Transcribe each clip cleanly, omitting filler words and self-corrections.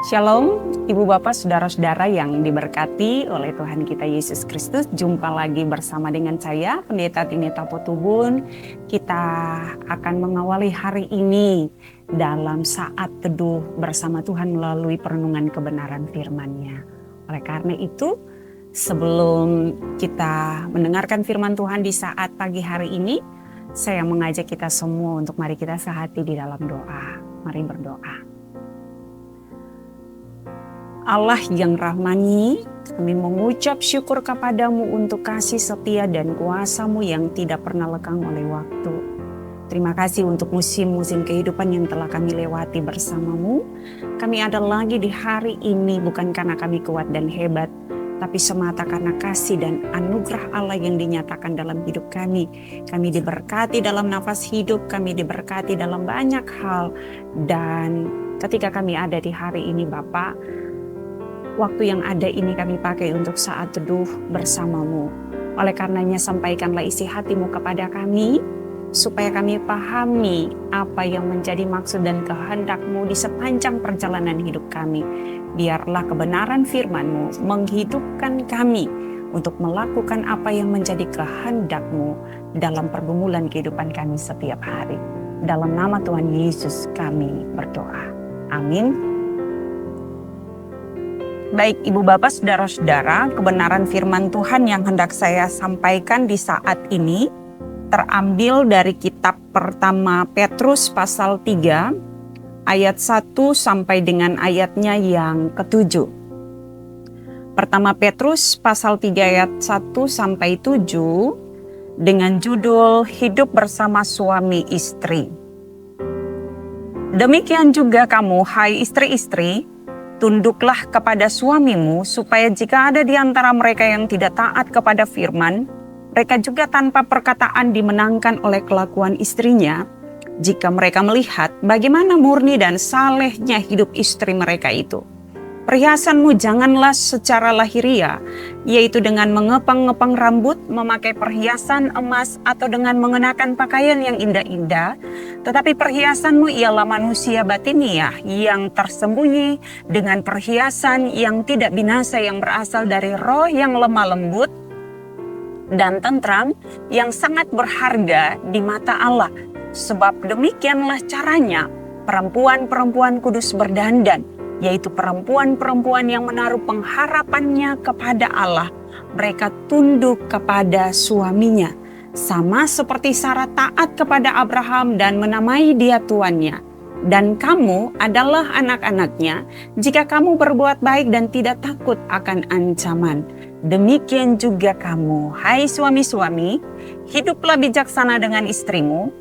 Shalom, Ibu Bapak, Saudara-saudara yang diberkati oleh Tuhan kita Yesus Kristus. Jumpa lagi bersama dengan saya, Pendeta Tineta Potubun. Kita akan mengawali hari ini dalam saat teduh bersama Tuhan melalui perenungan kebenaran firman-Nya. Oleh karena itu, sebelum kita mendengarkan firman Tuhan di saat pagi hari ini, saya mengajak kita semua untuk mari kita sehati di dalam doa. Mari berdoa. Allah yang rahmani, kami mengucap syukur kepadamu untuk kasih setia dan kuasa-Mu yang tidak pernah lekang oleh waktu. Terima kasih untuk musim-musim kehidupan yang telah kami lewati bersama-Mu. Kami ada lagi di hari ini bukan karena kami kuat dan hebat, tapi semata karena kasih dan anugerah Allah yang dinyatakan dalam hidup kami. Kami diberkati dalam nafas hidup, kami diberkati dalam banyak hal. Dan ketika kami ada di hari ini Bapak, waktu yang ada ini kami pakai untuk saat teduh bersama-Mu. Oleh karenanya sampaikanlah isi hati-Mu kepada kami, supaya kami pahami apa yang menjadi maksud dan kehendak-Mu di sepanjang perjalanan hidup kami. Biarlah kebenaran firman-Mu menghidupkan kami untuk melakukan apa yang menjadi kehendak-Mu dalam pergumulan kehidupan kami setiap hari. Dalam nama Tuhan Yesus kami berdoa. Amin. Baik Ibu Bapak, Saudara-saudara, kebenaran firman Tuhan yang hendak saya sampaikan di saat ini terambil dari kitab pertama Petrus pasal 3 ayat 1 sampai dengan ayatnya yang ke-7. Pertama Petrus pasal 3 ayat 1 sampai 7 dengan judul Hidup Bersama Suami Istri. Demikian juga kamu, hai istri-istri, tunduklah kepada suamimu, supaya jika ada di antara mereka yang tidak taat kepada firman, mereka juga tanpa perkataan dimenangkan oleh kelakuan istrinya, jika mereka melihat bagaimana murni dan salehnya hidup istri mereka itu. Perhiasanmu janganlah secara lahiria, yaitu dengan mengepang-ngepang rambut, memakai perhiasan emas, atau dengan mengenakan pakaian yang indah-indah, tetapi perhiasanmu ialah manusia batiniah yang tersembunyi dengan perhiasan yang tidak binasa yang berasal dari roh yang lemah lembut dan tentram yang sangat berharga di mata Allah. Sebab demikianlah caranya perempuan-perempuan kudus berdandan, yaitu perempuan-perempuan yang menaruh pengharapannya kepada Allah. Mereka tunduk kepada suaminya, sama seperti Sarah taat kepada Abraham dan menamai dia tuannya. Dan kamu adalah anak-anaknya jika kamu berbuat baik dan tidak takut akan ancaman. Demikian juga kamu, hai suami-suami, hiduplah bijaksana dengan istrimu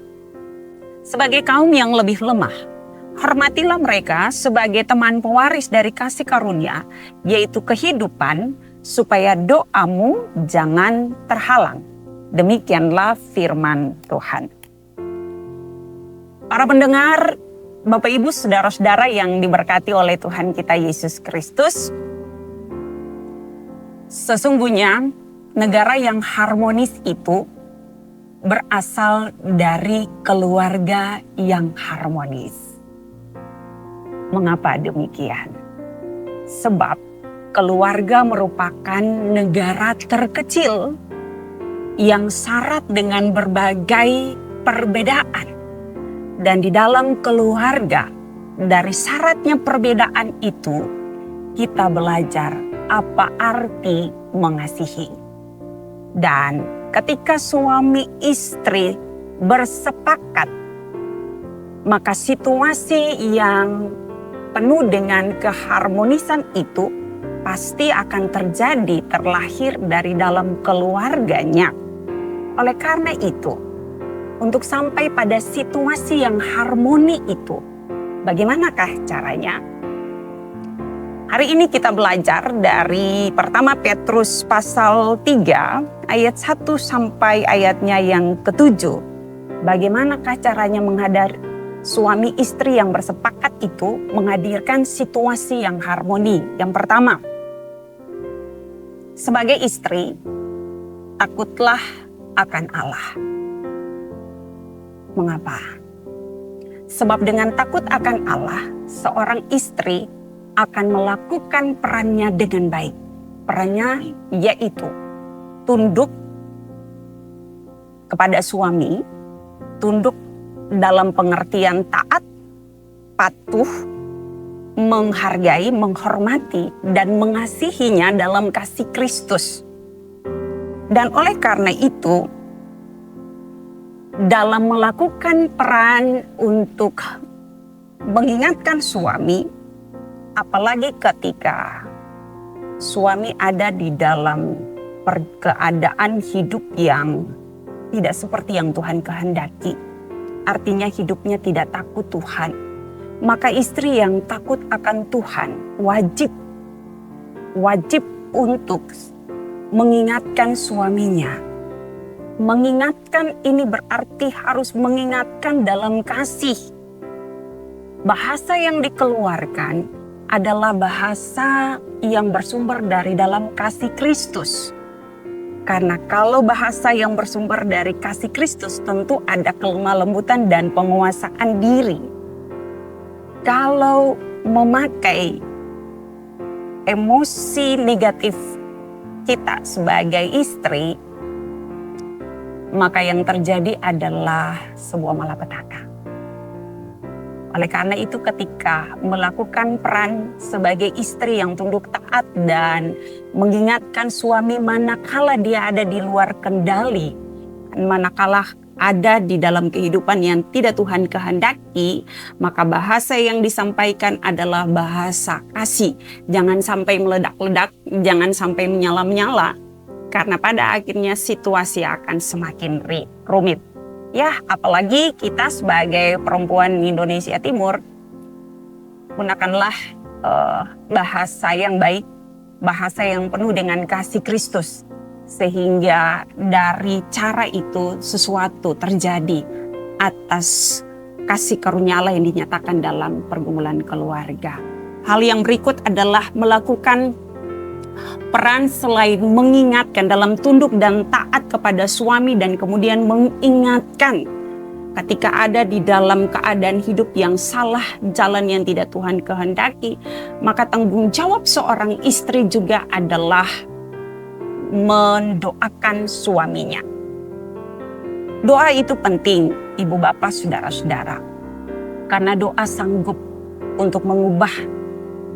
sebagai kaum yang lebih lemah. Hormatilah mereka sebagai teman pewaris dari kasih karunia, yaitu kehidupan, supaya doamu jangan terhalang. Demikianlah firman Tuhan. Para pendengar, Bapak Ibu, Saudara-saudara yang diberkati oleh Tuhan kita Yesus Kristus, sesungguhnya negara yang harmonis itu berasal dari keluarga yang harmonis. Mengapa demikian? Sebab keluarga merupakan negara terkecil yang syarat dengan berbagai perbedaan. Dan di dalam keluarga, dari syaratnya perbedaan itu, kita belajar apa arti mengasihi. Dan ketika suami istri bersepakat, maka situasi yang penuh dengan keharmonisan itu pasti akan terjadi, terlahir dari dalam keluarganya. Oleh karena itu, untuk sampai pada situasi yang harmoni itu, bagaimanakah caranya? Hari ini kita belajar dari pertama Petrus pasal 3 ayat 1 sampai ayatnya yang ke-7. Bagaimanakah caranya suami istri yang bersepakat itu menghadirkan situasi yang harmoni? Yang pertama, sebagai istri, takutlah akan Allah. Mengapa? Sebab dengan takut akan Allah, seorang istri akan melakukan perannya dengan baik. Perannya yaitu tunduk kepada suami, tunduk dalam pengertian taat, patuh, menghargai, menghormati, dan mengasihinya dalam kasih Kristus. Dan oleh karena itu, dalam melakukan peran untuk mengingatkan suami, apalagi ketika suami ada di dalam keadaan hidup yang tidak seperti yang Tuhan kehendaki, artinya hidupnya tidak takut Tuhan, maka istri yang takut akan Tuhan wajib untuk mengingatkan suaminya. Mengingatkan ini berarti harus mengingatkan dalam kasih. Bahasa yang dikeluarkan adalah bahasa yang bersumber dari dalam kasih Kristus. Karena kalau bahasa yang bersumber dari kasih Kristus tentu ada kelemah lembutan dan penguasaan diri. Kalau memakai emosi negatif kita sebagai istri, maka yang terjadi adalah sebuah malapetaka. Oleh karena itu ketika melakukan peran sebagai istri yang tunduk taat dan mengingatkan suami manakala dia ada di luar kendali, manakala ada di dalam kehidupan yang tidak Tuhan kehendaki, maka bahasa yang disampaikan adalah bahasa kasih. Jangan sampai meledak-ledak, jangan sampai menyala-menyala, karena pada akhirnya situasi akan semakin rumit. Ya, apalagi kita sebagai perempuan Indonesia Timur, gunakanlah bahasa yang baik, bahasa yang penuh dengan kasih Kristus. Sehingga dari cara itu sesuatu terjadi atas kasih karunia Allah yang dinyatakan dalam pergumulan keluarga. Hal yang berikut adalah melakukan peran selain mengingatkan dalam tunduk dan taat kepada suami dan kemudian mengingatkan ketika ada di dalam keadaan hidup yang salah, jalan yang tidak Tuhan kehendaki, maka tanggung jawab seorang istri juga adalah mendoakan suaminya. Doa itu penting, ibu bapak, saudara-saudara, karena doa sanggup untuk mengubah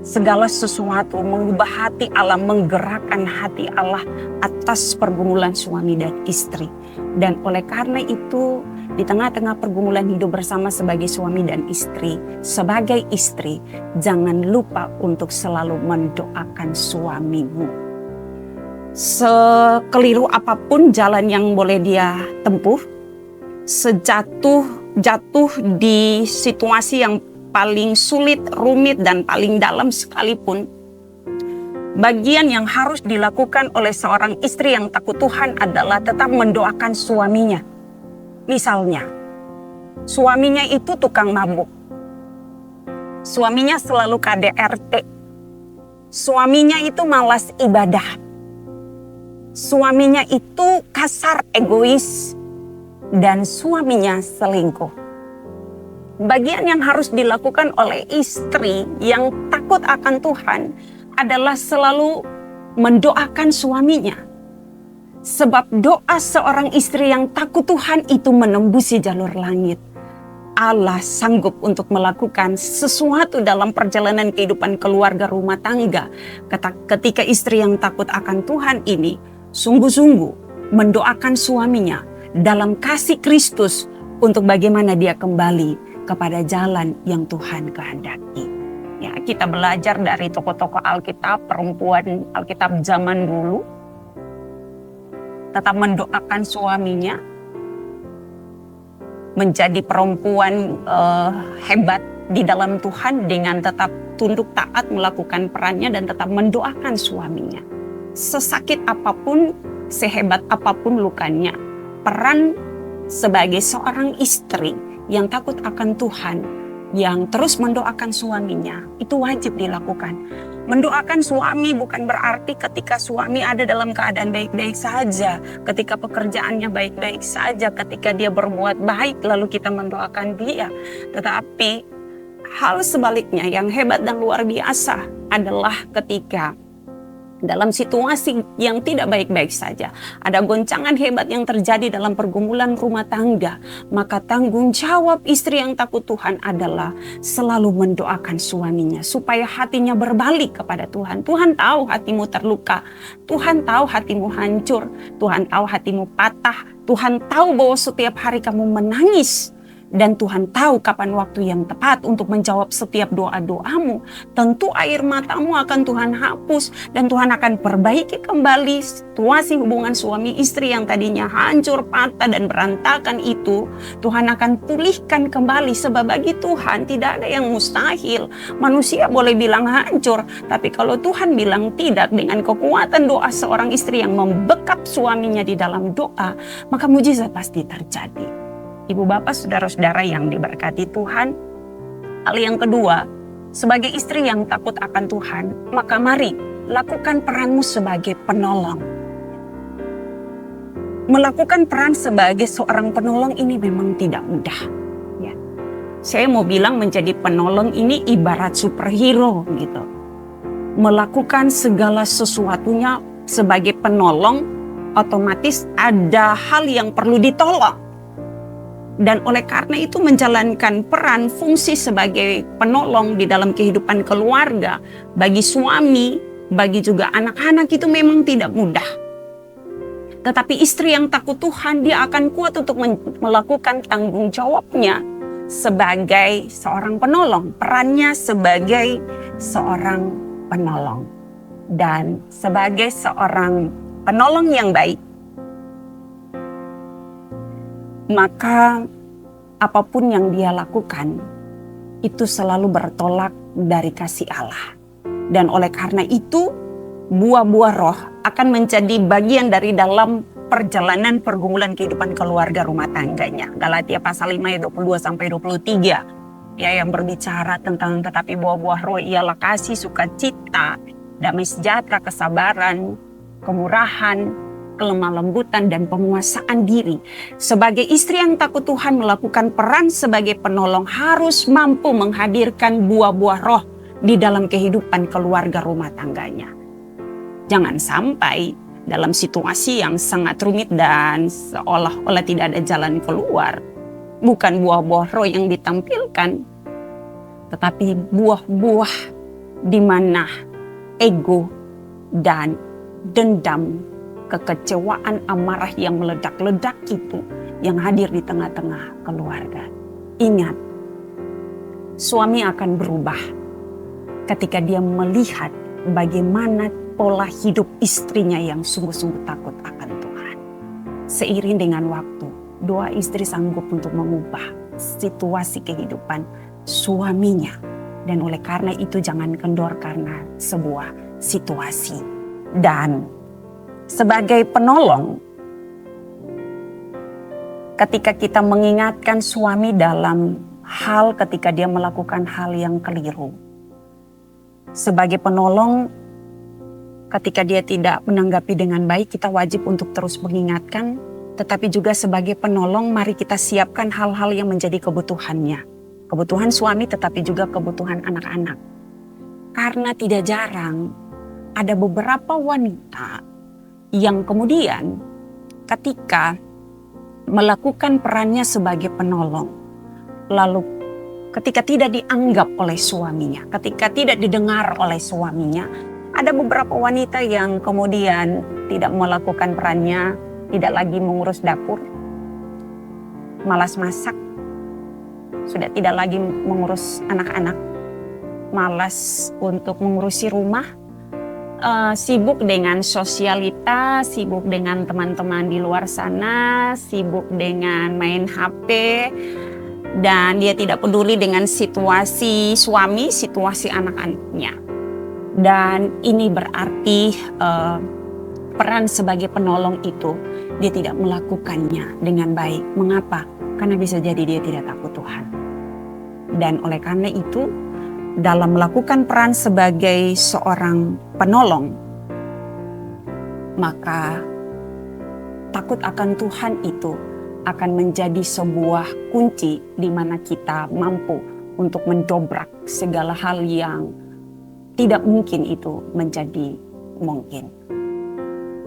segala sesuatu, mengubah hati Allah, menggerakkan hati Allah atas pergumulan suami dan istri. Dan oleh karena itu, di tengah-tengah pergumulan hidup bersama sebagai suami dan istri, sebagai istri, jangan lupa untuk selalu mendoakan suamimu. Sekeliru apapun jalan yang boleh dia tempuh, jatuh di situasi yang paling sulit, rumit, dan paling dalam sekalipun, bagian yang harus dilakukan oleh seorang istri yang takut Tuhan adalah tetap mendoakan suaminya. Misalnya, suaminya itu tukang mabuk, suaminya selalu KDRT, suaminya itu malas ibadah, suaminya itu kasar, egois, dan suaminya selingkuh. Bagian yang harus dilakukan oleh istri yang takut akan Tuhan adalah selalu mendoakan suaminya. Sebab doa seorang istri yang takut Tuhan itu menembusi jalur langit. Allah sanggup untuk melakukan sesuatu dalam perjalanan kehidupan keluarga rumah tangga. Ketika istri yang takut akan Tuhan ini sungguh-sungguh mendoakan suaminya dalam kasih Kristus untuk bagaimana dia kembali kepada jalan yang Tuhan kehendaki. Ya, kita belajar dari tokoh-tokoh Alkitab, perempuan Alkitab zaman dulu, tetap mendoakan suaminya, menjadi perempuan hebat di dalam Tuhan dengan tetap tunduk taat melakukan perannya dan tetap mendoakan suaminya. Sesakit apapun, sehebat apapun lukanya, peran sebagai seorang istri yang takut akan Tuhan, yang terus mendoakan suaminya, itu wajib dilakukan. Mendoakan suami bukan berarti ketika suami ada dalam keadaan baik-baik saja, ketika pekerjaannya baik-baik saja, ketika dia berbuat baik lalu kita mendoakan dia. Tetapi hal sebaliknya yang hebat dan luar biasa adalah ketika dalam situasi yang tidak baik-baik saja, ada goncangan hebat yang terjadi dalam pergumulan rumah tangga, maka tanggung jawab istri yang takut Tuhan adalah selalu mendoakan suaminya supaya hatinya berbalik kepada Tuhan. Tuhan tahu hatimu terluka, Tuhan tahu hatimu hancur, Tuhan tahu hatimu patah, Tuhan tahu bahwa setiap hari kamu menangis. Dan Tuhan tahu kapan waktu yang tepat untuk menjawab setiap doa-doamu. Tentu air matamu akan Tuhan hapus. Dan Tuhan akan perbaiki kembali situasi hubungan suami istri yang tadinya hancur, patah, dan berantakan itu. Tuhan akan pulihkan kembali. Sebab bagi Tuhan tidak ada yang mustahil. Manusia boleh bilang hancur. Tapi kalau Tuhan bilang tidak, dengan kekuatan doa seorang istri yang membekap suaminya di dalam doa, maka mujizat pasti terjadi. Ibu bapak saudara-saudara yang diberkati Tuhan, hal yang kedua, sebagai istri yang takut akan Tuhan, maka mari lakukan peranmu sebagai penolong. Melakukan peran sebagai seorang penolong ini memang tidak mudah. Ya. Saya mau bilang menjadi penolong ini ibarat superhero gitu. Melakukan segala sesuatunya sebagai penolong, otomatis ada hal yang perlu ditolong. Dan oleh karena itu menjalankan peran fungsi sebagai penolong di dalam kehidupan keluarga bagi suami, bagi juga anak-anak itu memang tidak mudah. Tetapi istri yang takut Tuhan, dia akan kuat untuk melakukan tanggung jawabnya sebagai seorang penolong. Perannya sebagai seorang penolong. Dan sebagai seorang penolong yang baik, maka apapun yang dia lakukan itu selalu bertolak dari kasih Allah. Dan oleh karena itu buah-buah roh akan menjadi bagian dari dalam perjalanan pergumulan kehidupan keluarga rumah tangganya. Galatia pasal 5 ayat 22 sampai 23 ya, yang berbicara tentang tetapi buah-buah roh ialah kasih, sukacita, damai sejahtera, kesabaran, kemurahan, kelemah lembutan, dan penguasaan diri. Sebagai istri yang takut Tuhan, melakukan peran sebagai penolong harus mampu menghadirkan buah-buah roh di dalam kehidupan keluarga rumah tangganya. Jangan sampai dalam situasi yang sangat rumit dan seolah-olah tidak ada jalan keluar, bukan buah-buah roh yang ditampilkan, tetapi buah-buah di mana ego dan dendam, kekecewaan, amarah yang meledak-ledak itu yang hadir di tengah-tengah keluarga. Ingat, suami akan berubah ketika dia melihat bagaimana pola hidup istrinya yang sungguh-sungguh takut akan Tuhan. Seiring dengan waktu, doa istri sanggup untuk mengubah situasi kehidupan suaminya. Dan oleh karena itu jangan kendor karena sebuah situasi. Dan sebagai penolong, ketika kita mengingatkan suami dalam hal ketika dia melakukan hal yang keliru. Sebagai penolong, ketika dia tidak menanggapi dengan baik, kita wajib untuk terus mengingatkan. Tetapi juga sebagai penolong, mari kita siapkan hal-hal yang menjadi kebutuhannya. Kebutuhan suami tetapi juga kebutuhan anak-anak. Karena tidak jarang ada beberapa wanita yang kemudian ketika melakukan perannya sebagai penolong, lalu ketika tidak dianggap oleh suaminya, ketika tidak didengar oleh suaminya, ada beberapa wanita yang kemudian tidak melakukan perannya, tidak lagi mengurus dapur, malas masak, sudah tidak lagi mengurus anak-anak, malas untuk mengurusi rumah, sibuk dengan sosialita, sibuk dengan teman-teman di luar sana, sibuk dengan main HP, dan dia tidak peduli dengan situasi suami, situasi anak-anaknya. Dan ini berarti peran sebagai penolong itu dia tidak melakukannya dengan baik. Mengapa? Karena bisa jadi dia tidak takut Tuhan. Dan oleh karena itu, dalam melakukan peran sebagai seorang penolong, maka takut akan Tuhan itu akan menjadi sebuah kunci di mana kita mampu untuk mendobrak segala hal yang tidak mungkin itu menjadi mungkin.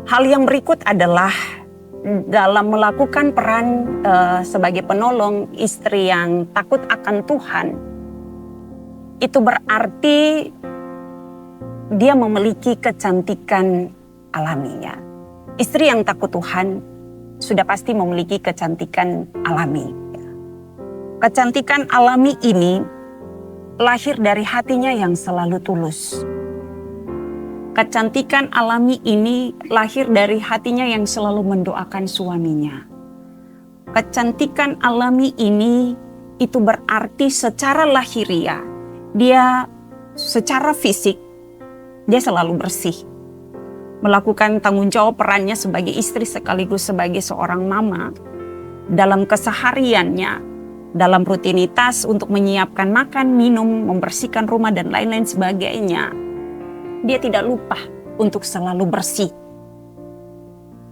Hal yang berikut adalah dalam melakukan peran sebagai penolong istri yang takut akan Tuhan, itu berarti dia memiliki kecantikan alaminya. Istri yang takut Tuhan sudah pasti memiliki kecantikan alami. Kecantikan alami ini lahir dari hatinya yang selalu tulus. Kecantikan alami ini lahir dari hatinya yang selalu mendoakan suaminya. Kecantikan alami ini itu berarti secara lahiriah, dia secara fisik, dia selalu bersih. Melakukan tanggung jawab perannya sebagai istri sekaligus sebagai seorang mama. Dalam kesehariannya, dalam rutinitas untuk menyiapkan makan, minum, membersihkan rumah dan lain-lain sebagainya. Dia tidak lupa untuk selalu bersih.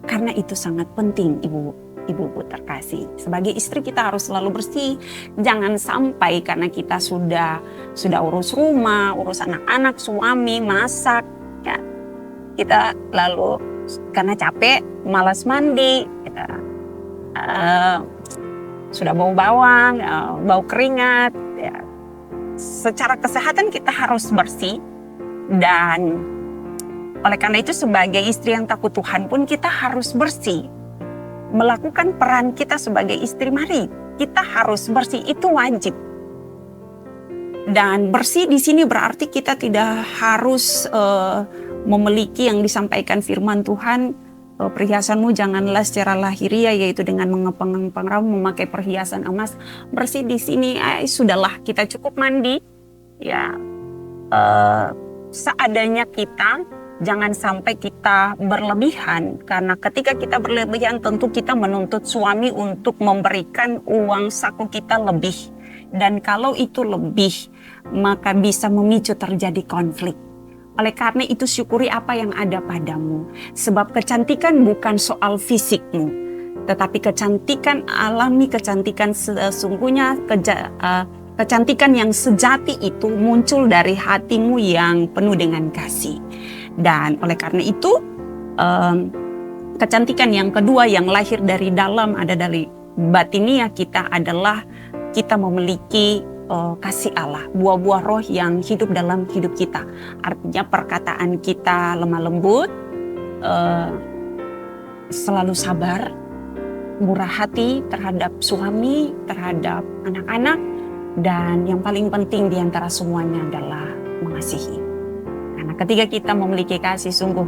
Karena itu sangat penting ibu-ibu terkasih. Sebagai istri kita harus selalu bersih. Jangan sampai karena kita sudah urus rumah, urus anak-anak, suami, masak, ya, kita lalu karena capek, malas mandi, kita sudah bau bawang, bau keringat. Ya. Secara kesehatan kita harus bersih. Dan oleh karena itu sebagai istri yang takut Tuhan pun kita harus bersih. Melakukan peran kita sebagai istri, mari kita harus bersih, itu wajib. Dan bersih di sini berarti kita tidak harus memiliki yang disampaikan firman Tuhan, perhiasanmu janganlah secara lahiriah yaitu dengan mengepang-ngepang rambut, memakai perhiasan emas. Bersih di sini sudahlah, kita cukup mandi, ya. Seadanya kita, jangan sampai kita berlebihan, karena ketika kita berlebihan tentu kita menuntut suami untuk memberikan uang saku kita lebih, dan kalau itu lebih maka bisa memicu terjadi konflik. Oleh karena itu syukuri apa yang ada padamu, sebab kecantikan bukan soal fisikmu, tetapi kecantikan alami, kecantikan sesungguhnya, kecantikan yang sejati itu muncul dari hatimu yang penuh dengan kasih. Dan oleh karena itu kecantikan yang kedua yang lahir dari dalam, ada dari batiniah kita, adalah kita memiliki kasih Allah, buah-buah roh yang hidup dalam hidup kita. Artinya perkataan kita lemah lembut, selalu sabar, murah hati terhadap suami, terhadap anak-anak, dan yang paling penting di antara semuanya adalah mengasihi. Karena ketika kita memiliki kasih, sungguh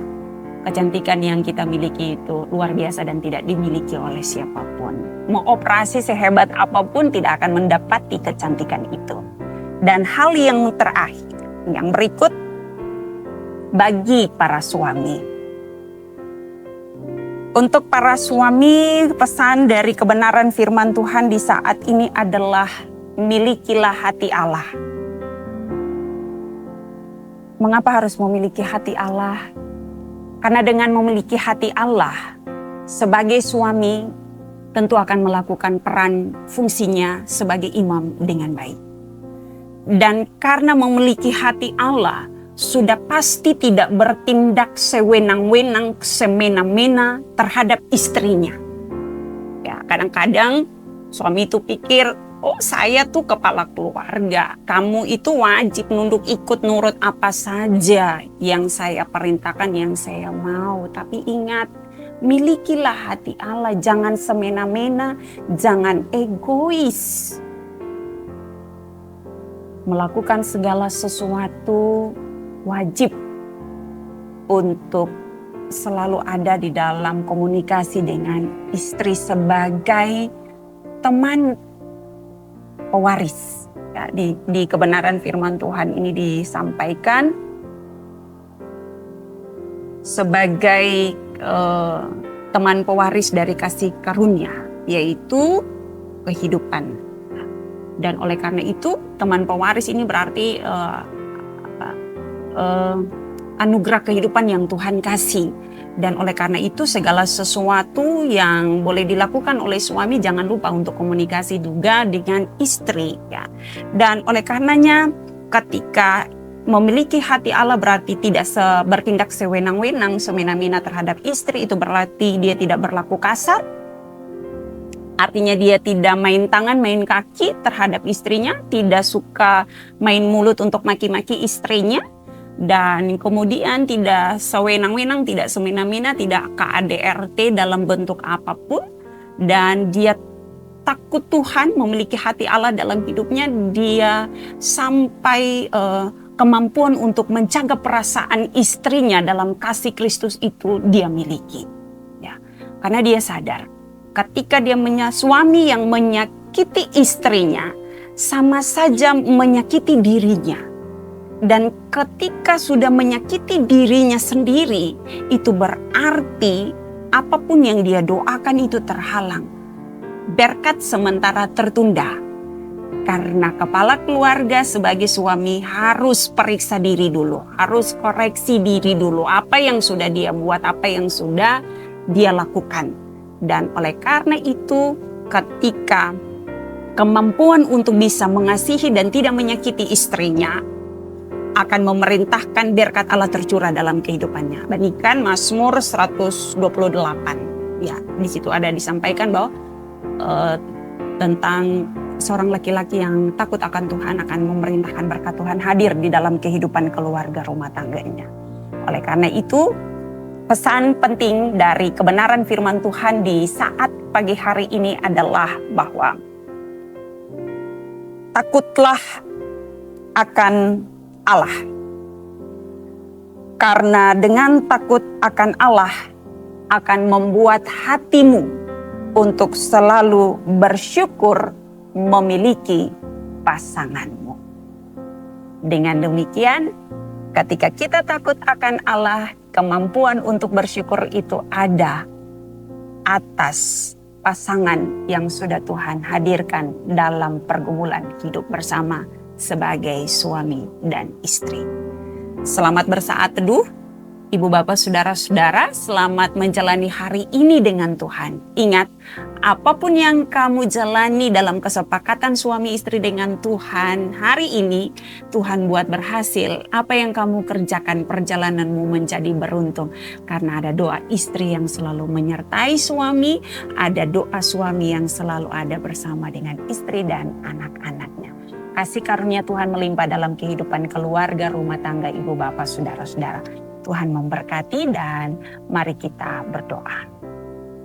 kecantikan yang kita miliki itu luar biasa dan tidak dimiliki oleh siapapun. Mau operasi sehebat apapun tidak akan mendapati kecantikan itu. Dan hal yang terakhir, yang berikut, bagi para suami. Untuk para suami, pesan dari kebenaran firman Tuhan di saat ini adalah milikilah hati Allah. Mengapa harus memiliki hati Allah? Karena dengan memiliki hati Allah, sebagai suami tentu akan melakukan peran fungsinya sebagai imam dengan baik. Dan karena memiliki hati Allah, sudah pasti tidak bertindak sewenang-wenang, semena-mena terhadap istrinya. Ya, kadang-kadang suami itu pikir, oh saya tuh kepala keluarga, kamu itu wajib nunduk ikut nurut apa saja yang saya perintahkan, yang saya mau. Tapi ingat, milikilah hati Allah, jangan semena-mena, jangan egois. Melakukan segala sesuatu wajib untuk selalu ada di dalam komunikasi dengan istri sebagai teman pewaris. Ya, di kebenaran firman Tuhan ini disampaikan sebagai teman pewaris dari kasih karunia, yaitu kehidupan. Dan oleh karena itu teman pewaris ini berarti anugerah kehidupan yang Tuhan kasih. Dan oleh karena itu segala sesuatu yang boleh dilakukan oleh suami jangan lupa untuk komunikasi juga dengan istri ya. Dan oleh karenanya ketika memiliki hati Allah berarti tidak bertindak sewenang-wenang, semena-mena terhadap istri, itu berarti dia tidak berlaku kasar. Artinya dia tidak main tangan, main kaki terhadap istrinya, tidak suka main mulut untuk maki-maki istrinya. Dan kemudian tidak sewenang-wenang, tidak semena-mena, tidak KADRT dalam bentuk apapun. Dan dia takut Tuhan, memiliki hati Allah dalam hidupnya. Dia sampai kemampuan untuk menjaga perasaan istrinya dalam kasih Kristus itu dia miliki. Ya, karena dia sadar ketika dia suami yang menyakiti istrinya sama saja menyakiti dirinya. Dan ketika sudah menyakiti dirinya sendiri, itu berarti apapun yang dia doakan itu terhalang. Berkat sementara tertunda. Karena kepala keluarga sebagai suami harus periksa diri dulu. Harus koreksi diri dulu. Apa yang sudah dia buat, apa yang sudah dia lakukan. Dan oleh karena itu ketika kemampuan untuk bisa mengasihi dan tidak menyakiti istrinya akan memerintahkan berkat Allah tercurah dalam kehidupannya. Bandingkan Mazmur 128. Ya, di situ ada disampaikan bahwa tentang seorang laki-laki yang takut akan Tuhan akan memerintahkan berkat Tuhan hadir di dalam kehidupan keluarga rumah tangganya. Oleh karena itu, pesan penting dari kebenaran firman Tuhan di saat pagi hari ini adalah bahwa takutlah akan Allah. Karena dengan takut akan Allah akan membuat hatimu untuk selalu bersyukur memiliki pasanganmu. Dengan demikian, ketika kita takut akan Allah, kemampuan untuk bersyukur itu ada atas pasangan yang sudah Tuhan hadirkan dalam pergumulan hidup bersama sebagai suami dan istri. Selamat bersaat teduh, Ibu Bapak Saudara-saudara, selamat menjalani hari ini dengan Tuhan. Ingat, apapun yang kamu jalani dalam kesepakatan suami istri dengan Tuhan, hari ini Tuhan buat berhasil. Apa yang kamu kerjakan, perjalananmu menjadi beruntung. Karena ada doa istri yang selalu menyertai suami, ada doa suami yang selalu ada bersama dengan istri dan anak-anaknya. Kasih karunia Tuhan melimpah dalam kehidupan keluarga, rumah tangga, ibu bapak, saudara-saudara. Tuhan memberkati dan mari kita berdoa.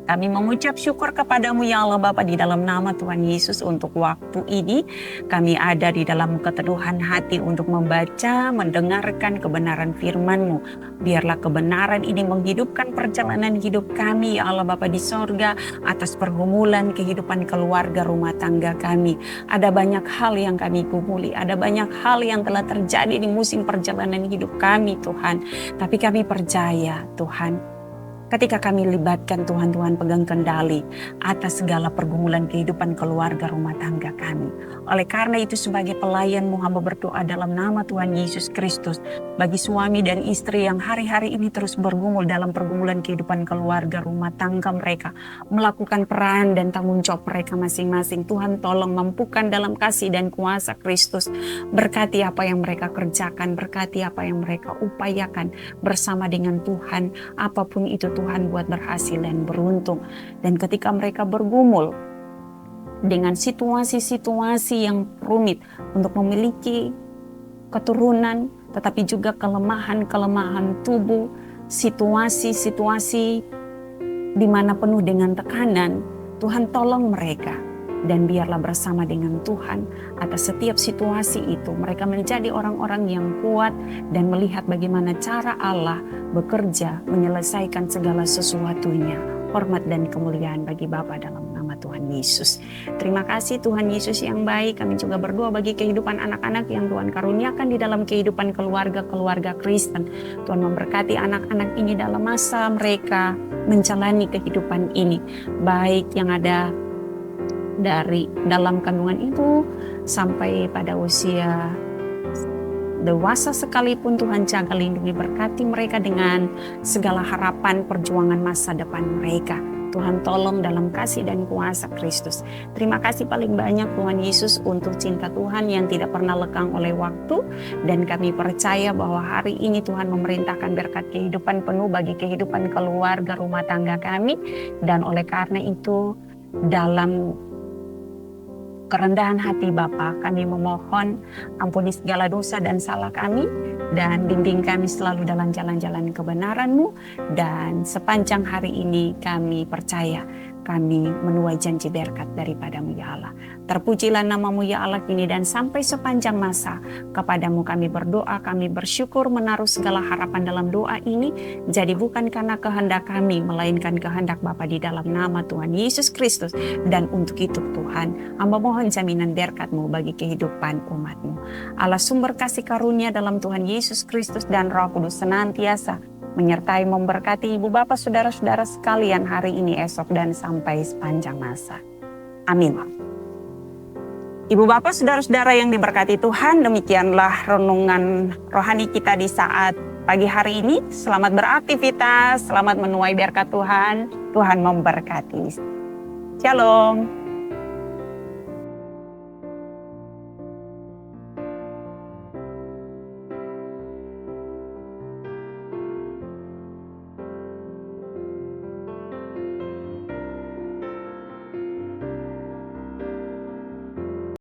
Kami mengucap syukur kepadamu ya Allah Bapa di dalam nama Tuhan Yesus untuk waktu ini. Kami ada di dalam keteduhan hati untuk membaca, mendengarkan kebenaran firman-Mu. Biarlah kebenaran ini menghidupkan perjalanan hidup kami ya Allah Bapa di sorga atas pergumulan kehidupan keluarga rumah tangga kami. Ada banyak hal yang kami gumuli, ada banyak hal yang telah terjadi di musim perjalanan hidup kami Tuhan. Tapi kami percaya Tuhan, ketika kami libatkan Tuhan pegang kendali atas segala pergumulan kehidupan keluarga rumah tangga kami. Oleh karena itu sebagai pelayan-Mu hamba berdoa dalam nama Tuhan Yesus Kristus. Bagi suami dan istri yang hari-hari ini terus bergumul dalam pergumulan kehidupan keluarga rumah tangga mereka. Melakukan peran dan tanggung jawab mereka masing-masing. Tuhan tolong mampukan dalam kasih dan kuasa Kristus. Berkati apa yang mereka kerjakan. Berkati apa yang mereka upayakan bersama dengan Tuhan. Apapun itu Tuhan buat berhasil dan beruntung. Dan ketika mereka bergumul dengan situasi-situasi yang rumit untuk memiliki keturunan, tetapi juga kelemahan-kelemahan tubuh, situasi-situasi di mana penuh dengan tekanan, Tuhan tolong mereka. Dan biarlah bersama dengan Tuhan atas setiap situasi itu mereka menjadi orang-orang yang kuat dan melihat bagaimana cara Allah bekerja menyelesaikan segala sesuatunya. Hormat dan kemuliaan bagi Bapa dalam nama Tuhan Yesus. Terima kasih Tuhan Yesus yang baik. Kami juga berdoa bagi kehidupan anak-anak yang Tuhan karuniakan di dalam kehidupan keluarga-keluarga Kristen. Tuhan memberkati anak-anak ini dalam masa mereka menjalani kehidupan ini. Baik yang ada dari dalam kandungan itu sampai pada usia dewasa sekalipun Tuhan jaga lindungi berkati mereka dengan segala harapan perjuangan masa depan mereka. Tuhan tolong dalam kasih dan kuasa Kristus. Terima kasih paling banyak Tuhan Yesus untuk cinta Tuhan yang tidak pernah lekang oleh waktu. Dan kami percaya bahwa hari ini Tuhan memerintahkan berkat kehidupan penuh bagi kehidupan keluarga rumah tangga kami. Dan oleh karena itu dalam kerendahan hati Bapa, kami memohon ampuni segala dosa dan salah kami, dan bimbing kami selalu dalam jalan-jalan kebenaran-Mu. Dan sepanjang hari ini kami percaya kami menuai janji berkat daripada-Mu ya Allah. Terpujilah nama-Mu ya Allah kini dan sampai sepanjang masa. Kepadamu kami berdoa, kami bersyukur, menaruh segala harapan dalam doa ini. Jadi bukan karena kehendak kami, melainkan kehendak Bapa di dalam nama Tuhan Yesus Kristus. Dan untuk itu Tuhan, hamba mohon jaminan berkat-Mu bagi kehidupan umat-Mu. Allah sumber kasih karunia dalam Tuhan Yesus Kristus dan Roh Kudus senantiasa menyertai memberkati ibu bapak saudara-saudara sekalian hari ini, esok, dan sampai sepanjang masa. Amin. Ibu bapak saudara-saudara yang diberkati Tuhan, demikianlah renungan rohani kita di saat pagi hari ini. Selamat beraktivitas, selamat menuai berkat Tuhan. Tuhan memberkati. Shalom.